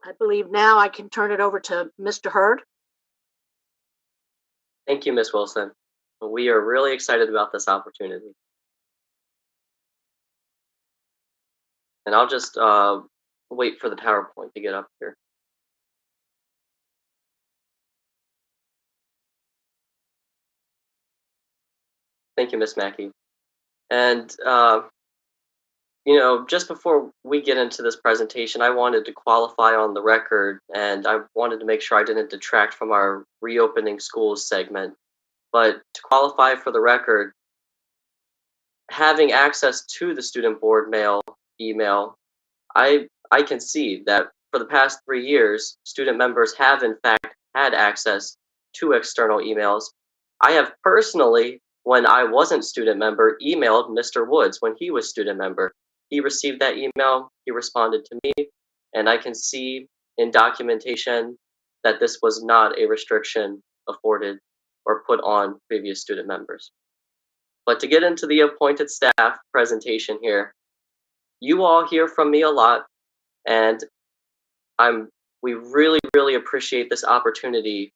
I believe now I can turn it over to Mr. Hurd. Thank you, Ms. Wilson. We are really excited about this opportunity. And I'll just wait for the PowerPoint to get up here. Thank you, Ms. Mackey. And just before we get into this presentation, I wanted to qualify on the record, and I wanted to make sure I didn't detract from our reopening schools segment. But to qualify for the record, having access to the student board email, I can see that for the past 3 years, student members have in fact had access to external emails. I have personally, when I wasn't student member, emailed Mr. Woods when he was student member. He received that email, he responded to me, and I can see in documentation that this was not a restriction afforded or put on previous student members. But to get into the appointed staff presentation here, you all hear from me a lot, and we really, really appreciate this opportunity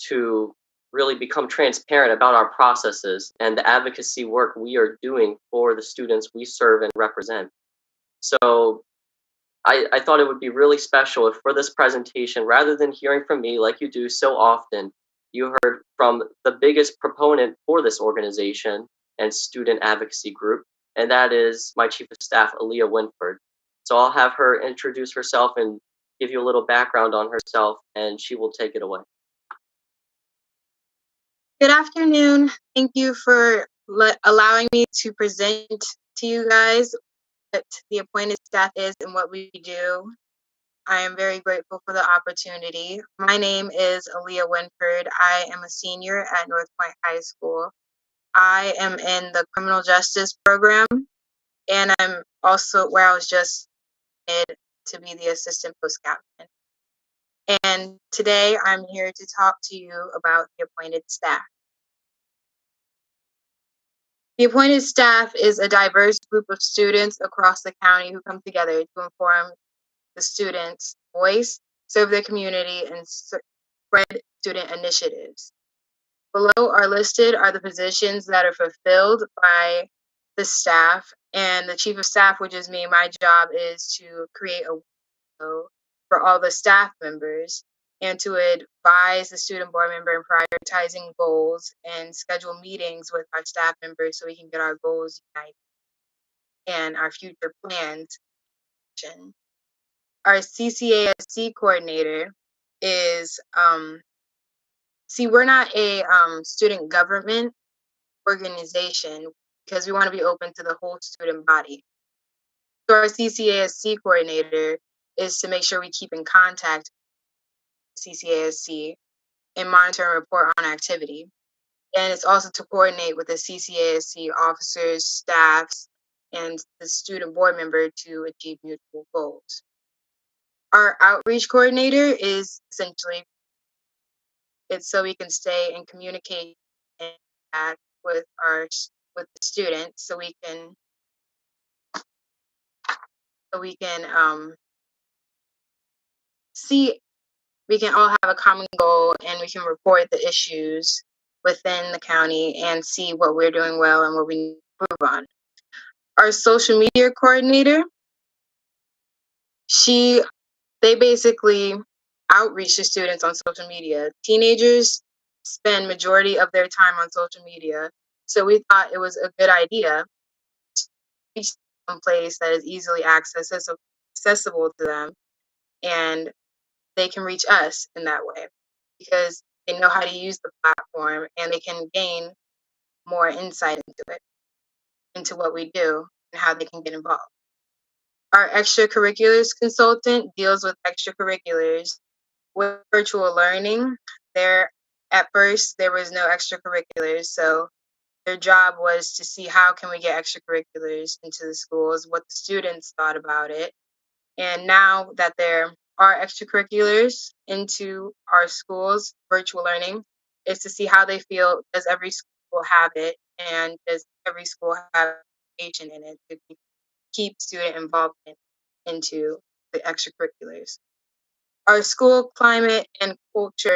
to really become transparent about our processes and the advocacy work we are doing for the students we serve and represent. So I thought it would be really special if for this presentation, rather than hearing from me like you do so often, you heard from the biggest proponent for this organization and student advocacy group, and that is my Chief of Staff, Aaliyah Winford. So I'll have her introduce herself and give you a little background on herself, and she will take it away. Good afternoon. Thank you for allowing me to present to you guys what the appointed staff is and what we do. I am very grateful for the opportunity. My name is Aaliyah Winford. I am a senior at North Point High School. I am in the criminal justice program, and I'm also where I was just made to be the assistant post captain. And today I'm here to talk to you about the appointed staff. The appointed staff is a diverse group of students across the county who come together to inform the students' voice, serve their community, and spread student initiatives. Below are listed are the positions that are fulfilled by the staff, and the chief of staff, which is me, my job is to create a window for all the staff members and to advise the student board member in prioritizing goals and schedule meetings with our staff members so we can get our goals united and our future plans. Our CCASC coordinator is, we're not a student government organization because we want to be open to the whole student body. So our CCASC coordinator is to make sure we keep in contact with CCASC and monitor and report on activity. And it's also to coordinate with the CCASC officers, staffs, and the student board member to achieve mutual goals. Our outreach coordinator is essentially, it's so we can stay and communicate and act with the students so we can see, we can all have a common goal and we can report the issues within the county and see what we're doing well and what we need to improve on. Our social media coordinator, they basically outreach to students on social media. Teenagers spend majority of their time on social media, so we thought it was a good idea to reach some place that is easily accessible to them, and they can reach us in that way because they know how to use the platform and they can gain more insight into what we do and how they can get involved. Our extracurriculars consultant deals with extracurriculars. With virtual learning, at first there was no extracurriculars, so their job was to see how can we get extracurriculars into the schools, what the students thought about it. And now that there are extracurriculars into our schools, virtual learning, is to see how they feel. Does every school have it? And does every school have education in it to keep student involvement into the extracurriculars? Our school climate and culture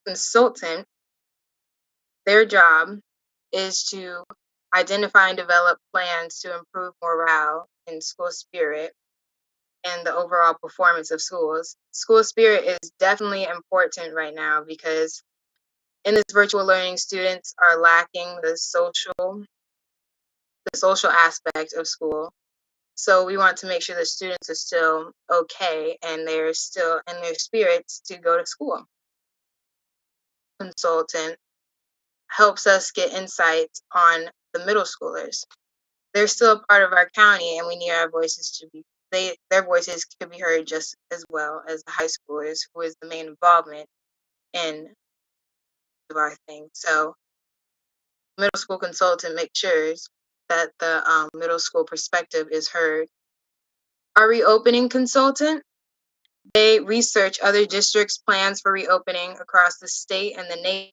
consultant, their job is to identify and develop plans to improve morale and school spirit and the overall performance of schools. School spirit is definitely important right now because in this virtual learning, students are lacking the social aspect of school. So we want to make sure the students are still okay and they're still in their spirits to go to school. Consultant helps us get insights on the middle schoolers. They're still a part of our county and we need our voices to be their voices could be heard just as well as the high schoolers, who is the main involvement in our thing. So middle school consultant makes sure that the middle school perspective is heard. Our reopening consultant, they research other districts' plans for reopening across the state and the nation,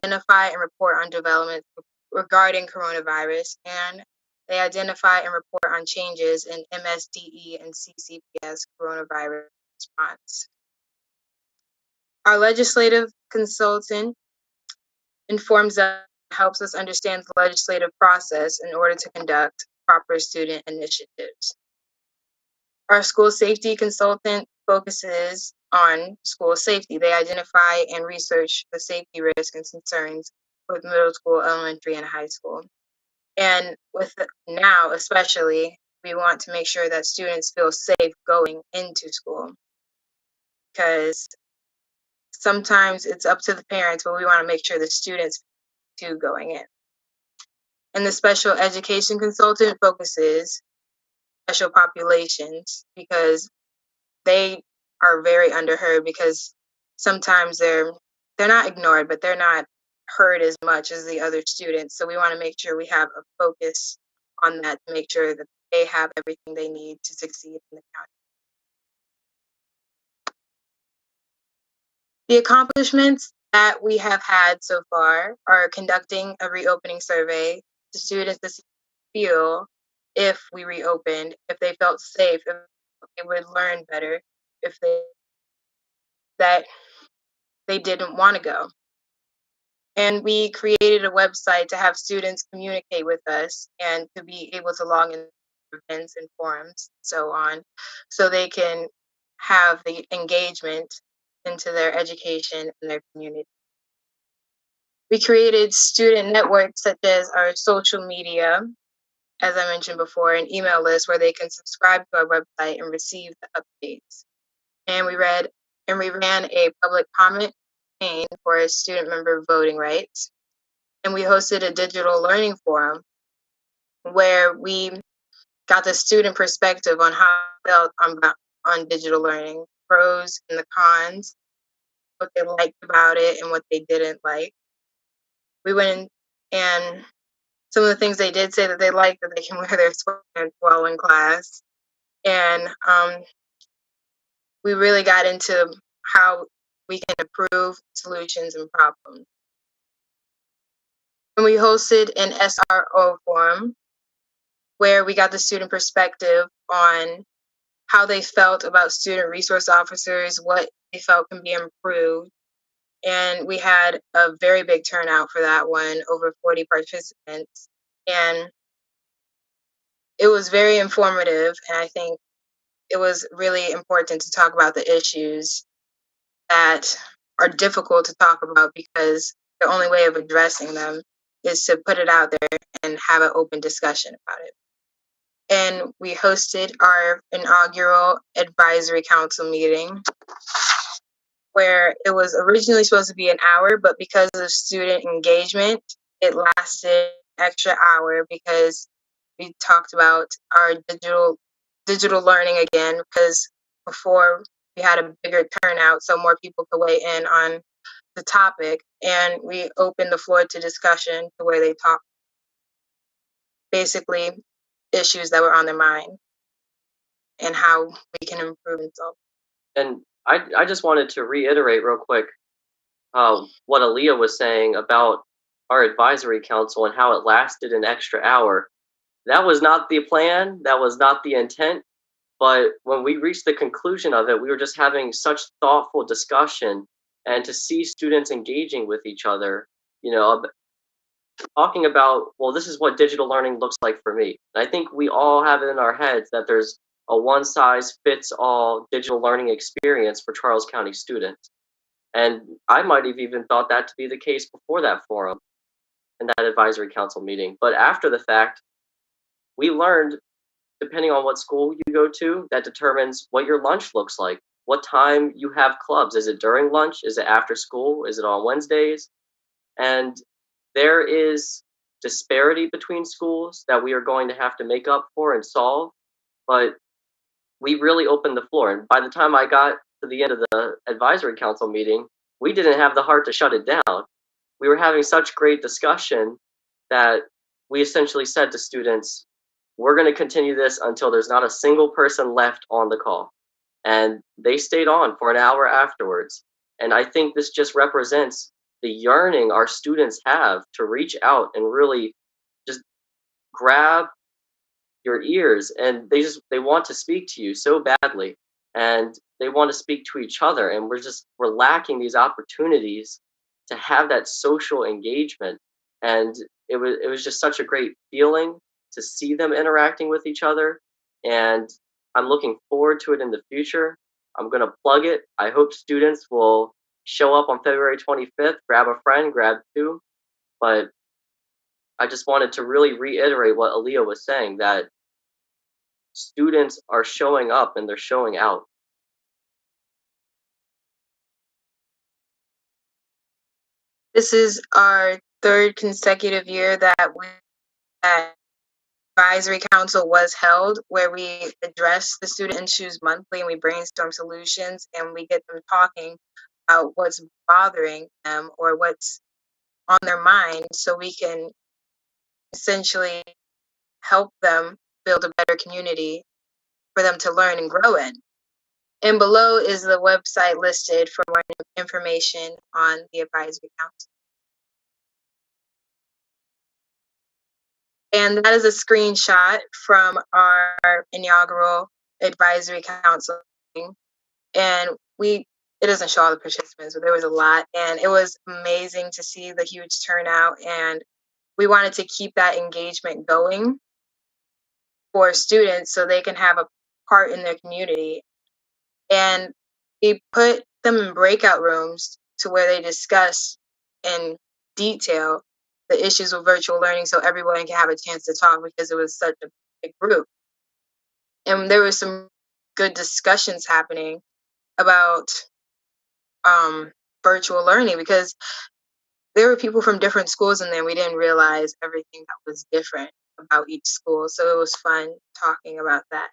identify and report on developments regarding coronavirus, and they identify and report on changes in MSDE and CCPS coronavirus response. Our legislative consultant informs us, helps us understand the legislative process in order to conduct proper student initiatives. Our school safety consultant focuses on school safety. They identify and research the safety risks and concerns with middle school, elementary, and high school. And with now, especially, we want to make sure that students feel safe going into school, because sometimes it's up to the parents, but we want to make sure the students too going in. And the special education consultant focuses special populations because they are very underheard, because sometimes they're not ignored, but they're not heard as much as the other students. So we want to make sure we have a focus on that to make sure that they have everything they need to succeed in the county. The accomplishments that we have had so far are conducting a reopening survey to students to feel if we reopened, if they felt safe, if they would learn better, if they didn't want to go. And we created a website to have students communicate with us and to be able to log in events and forums and so on, so they can have the engagement into their education and their community. We created student networks such as our social media, as I mentioned before, an email list where they can subscribe to our website and receive the updates. And we ran a public comment campaign for student member voting rights. And we hosted a digital learning forum where we got the student perspective on how they felt on digital learning, pros and the cons, what they liked about it and what they didn't like. We went in, and some of the things they did say that they liked, that they can wear their sweatpants while in class. And we really got into how we can improve solutions and problems. And we hosted an SRO forum where we got the student perspective on how they felt about student resource officers, what they felt can be improved. And we had a very big turnout for that one, over 40 participants. And it was very informative. And I think it was really important to talk about the issues that are difficult to talk about, because the only way of addressing them is to put it out there and have an open discussion about it. And we hosted our inaugural advisory council meeting, where it was originally supposed to be an hour, but because of student engagement, it lasted an extra hour, because we talked about our digital learning again, because before we had a bigger turnout so more people could weigh in on the topic, and we opened the floor to discussion to where they talked basically issues that were on their mind and how we can improve and solve. And I just wanted to reiterate real quick what Aaliyah was saying about our advisory council and how it lasted an extra hour. That was not the plan. That was not the intent. But when we reached the conclusion of it, we were just having such thoughtful discussion, and to see students engaging with each other, talking about, well, this is what digital learning looks like for me. And I think we all have it in our heads that there's a one size fits all digital learning experience for Charles County students. And I might have even thought that to be the case before that forum and that advisory council meeting. But after the fact, we learned, depending on what school you go to, that determines what your lunch looks like, what time you have clubs. Is it during lunch? Is it after school? Is it on Wednesdays? And there is disparity between schools that we are going to have to make up for and solve. But we really opened the floor. And by the time I got to the end of the advisory council meeting, we didn't have the heart to shut it down. We were having such great discussion that we essentially said to students, we're going to continue this until there's not a single person left on the call. And they stayed on for an hour afterwards. And I think this just represents the yearning our students have to reach out and really just grab your ears, and they want to speak to you so badly, and they want to speak to each other, and we're lacking these opportunities to have that social engagement. And it was just such a great feeling to see them interacting with each other, and I'm looking forward to it in the future. I'm going to plug it. I hope students will show up on February 25th, grab a friend, grab two. But I just wanted to really reiterate what Aaliyah was saying, that students are showing up and they're showing out. This is our third consecutive year that advisory council was held, where we address the student issues monthly and we brainstorm solutions and we get them talking about what's bothering them or what's on their mind, so we can essentially help them build a better community for them to learn and grow in. And below is the website listed for more information on the advisory council. And that is a screenshot from our inaugural advisory council meeting. And it doesn't show all the participants, but there was a lot. And it was amazing to see the huge turnout. And we wanted to keep that engagement going for students so they can have a part in their community. And we put them in breakout rooms to where they discuss in detail the issues with virtual learning so everyone can have a chance to talk, because it was such a big group. And there were some good discussions happening about virtual learning, because there were people from different schools in there. We didn't realize everything that was different about each school. So it was fun talking about that.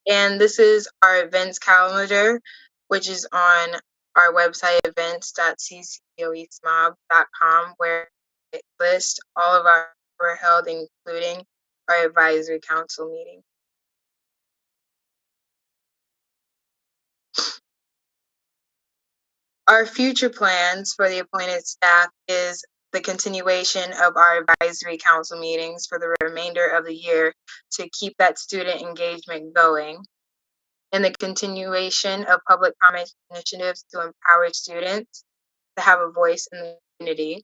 And this is our events calendar, which is on our website, events.ccoesmob.com, where it lists all of our were held, including our advisory council meeting. Our future plans for the appointed staff is the continuation of our advisory council meetings for the remainder of the year to keep that student engagement going, and the continuation of public comment initiatives to empower students to have a voice in the community,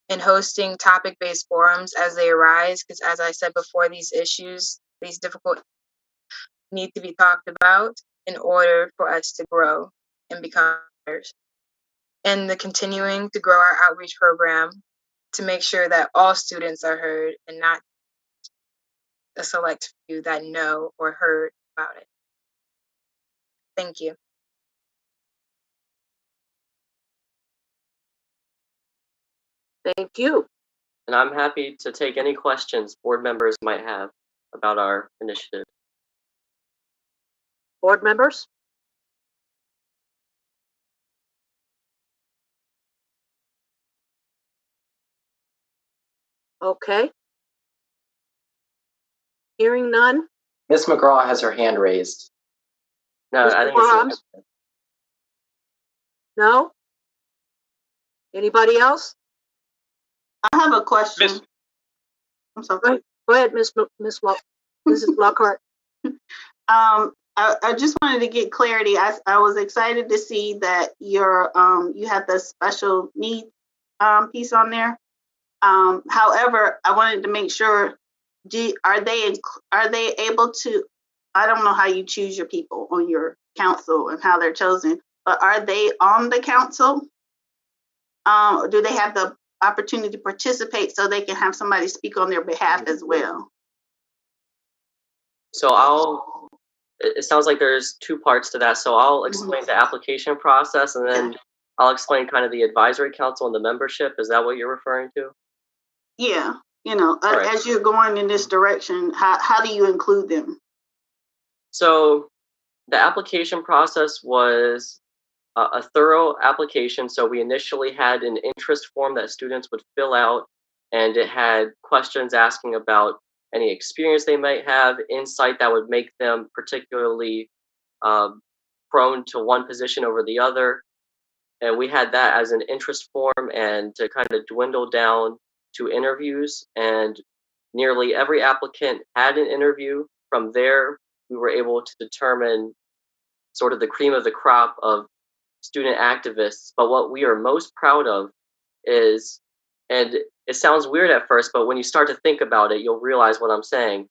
and hosting topic-based forums as they arise, because as I said before, these issues, these difficult need to be talked about in order for us to grow and become leaders. And the continuing to grow our outreach program to make sure that all students are heard and not a select few that know or heard about it. Thank you. Thank you. And I'm happy to take any questions board members might have about our initiative. Board members? Okay. Hearing none. Ms. McGraw has her hand raised. No, I Mr. think it's Brahms? No? Anybody else? I have a question. Miss- I'm sorry. Right. Go ahead, Mrs. Lockhart. I just wanted to get clarity. I was excited to see that you had the special needs piece on there. However, I wanted to make sure, are they able to, I don't know how you choose your people on your council and how they're chosen, but are they on the council? Do they have the opportunity to participate so they can have somebody speak on their behalf as well? So it sounds like there's two parts to that. So I'll explain the application process, and then I'll explain kind of the advisory council and the membership. Is that what you're referring to? Yeah, right. As you're going in this direction, how do you include them? So the application process was a thorough application. So we initially had an interest form that students would fill out, and it had questions asking about any experience they might have, insight that would make them particularly prone to one position over the other. And we had that as an interest form, and to kind of dwindle down to interviews. And nearly every applicant had an interview. From there, we were able to determine sort of the cream of the crop of student activists. But what we are most proud of is, and it sounds weird at first, but when you start to think about it, you'll realize what I'm saying.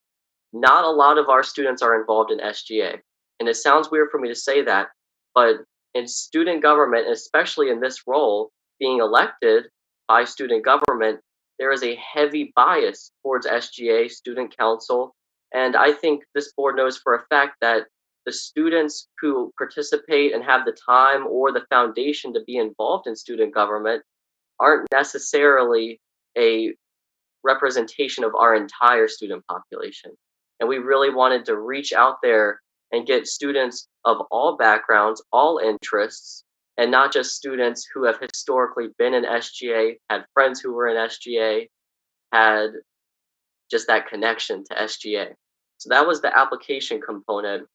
Not a lot of our students are involved in SGA. And it sounds weird for me to say that, but in student government, especially in this role, being elected by student government, there is a heavy bias towards SGA, student council. And I think this board knows for a fact that the students who participate and have the time or the foundation to be involved in student government aren't necessarily a representation of our entire student population. And we really wanted to reach out there and get students of all backgrounds, all interests, and not just students who have historically been in SGA, had friends who were in SGA, had just that connection to SGA. So that was the application component.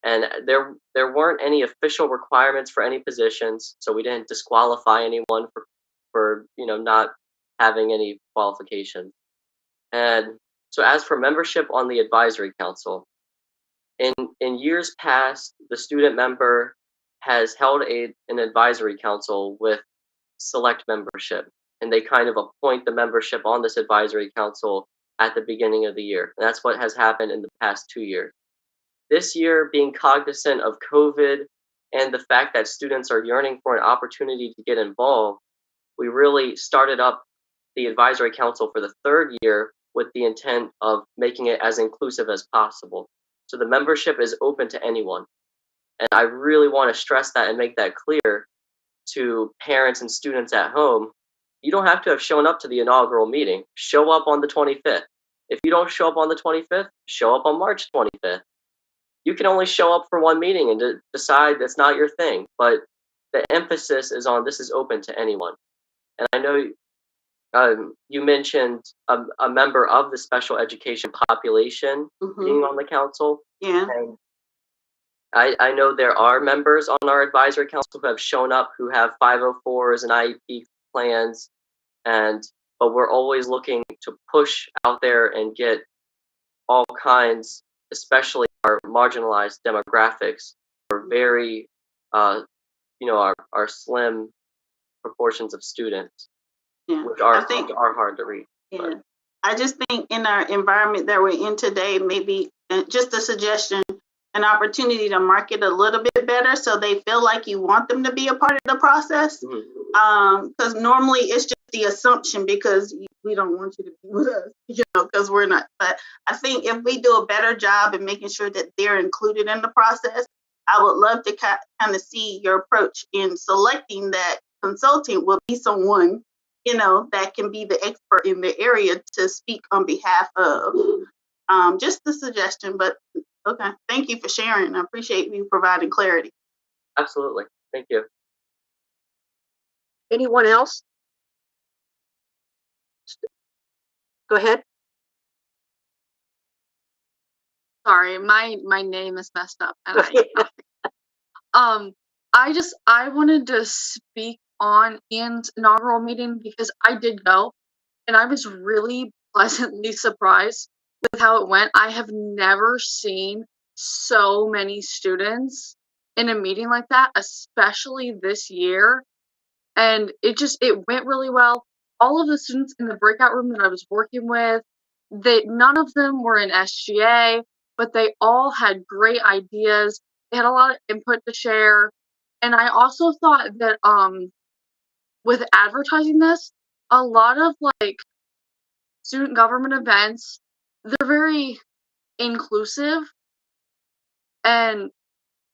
And there weren't any official requirements for any positions, so we didn't disqualify anyone for not having any qualifications. And so as for membership on the advisory council, in years past, the student member has held an advisory council with select membership, and they kind of appoint the membership on this advisory council at the beginning of the year. And that's what has happened in the past 2 years. This year, being cognizant of COVID and the fact that students are yearning for an opportunity to get involved, we really started up the advisory council for the third year with the intent of making it as inclusive as possible. So the membership is open to anyone. And I really want to stress that and make that clear to parents and students at home. You don't have to have shown up to the inaugural meeting. Show up on the 25th. If you don't show up on the 25th, show up on March 25th. You can only show up for one meeting and decide that's not your thing. But the emphasis is on this is open to anyone. And I know you mentioned a member of the special education population being on the council. Yeah. And I know there are members on our advisory council who have shown up who have 504s and IEP plans, but we're always looking to push out there and get all kinds, especially our marginalized demographics, or very, our slim proportions of students, which are hard to reach. Yeah. But. I just think in our environment that we're in today, maybe just a suggestion, an opportunity to market a little bit better so they feel like you want them to be a part of the process. Because normally it's just the assumption because we don't want you to be with us, because we're not. But I think if we do a better job in making sure that they're included in the process, I would love to kind of see your approach in selecting that consultant will be someone, that can be the expert in the area to speak on behalf of. Just a suggestion, but okay. Thank you for sharing. I appreciate you providing clarity. Absolutely. Thank you. Anyone else? Go ahead. Sorry, my name is messed up, and I wanted to speak on Ian's inaugural meeting because I did go, and I was really pleasantly surprised with how it went. I have never seen so many students in a meeting like that, especially this year. And it went really well. All of the students in the breakout room that I was working with, none of them were in SGA, but they all had great ideas. They had a lot of input to share. And I also thought that with advertising this, a lot of like student government events, they're very inclusive, and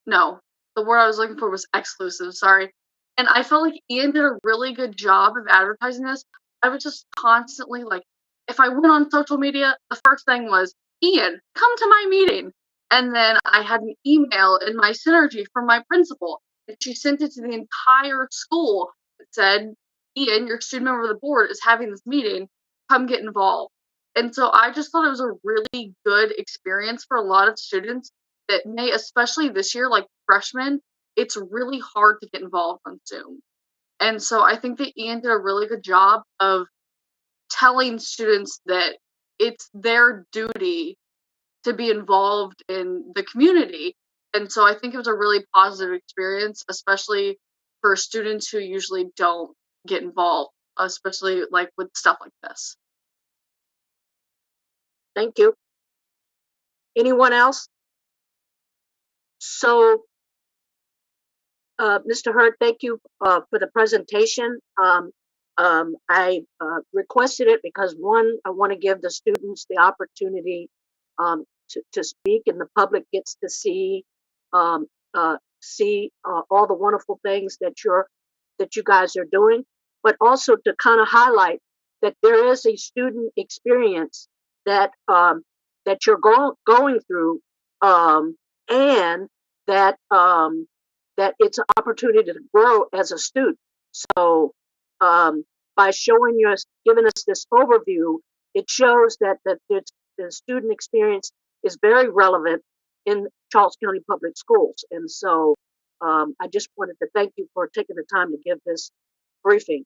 no, the word I was looking for was exclusive, sorry. And I felt like Ian did a really good job of advertising this. I was just constantly like, if I went on social media, the first thing was, Ian, come to my meeting. And then I had an email in my Synergy from my principal, and she sent it to the entire school that said, Ian, your student member of the board is having this meeting, come get involved. And so I just thought it was a really good experience for a lot of students that may, especially this year, like freshmen, it's really hard to get involved on Zoom. And so I think that Ian did a really good job of telling students that it's their duty to be involved in the community. And so I think it was a really positive experience, especially for students who usually don't get involved, especially like with stuff like this. Thank you. Anyone else? So, Mr. Hurd, thank you for the presentation. I requested it because, one, I want to give the students the opportunity to speak, and the public gets to see all the wonderful things that you guys are doing, but also to kind of highlight that there is a student experience that that you're going through, and that that it's an opportunity to grow as a student. So by giving us this overview, it shows that the student experience is very relevant in Charles County Public Schools. And so I just wanted to thank you for taking the time to give this briefing.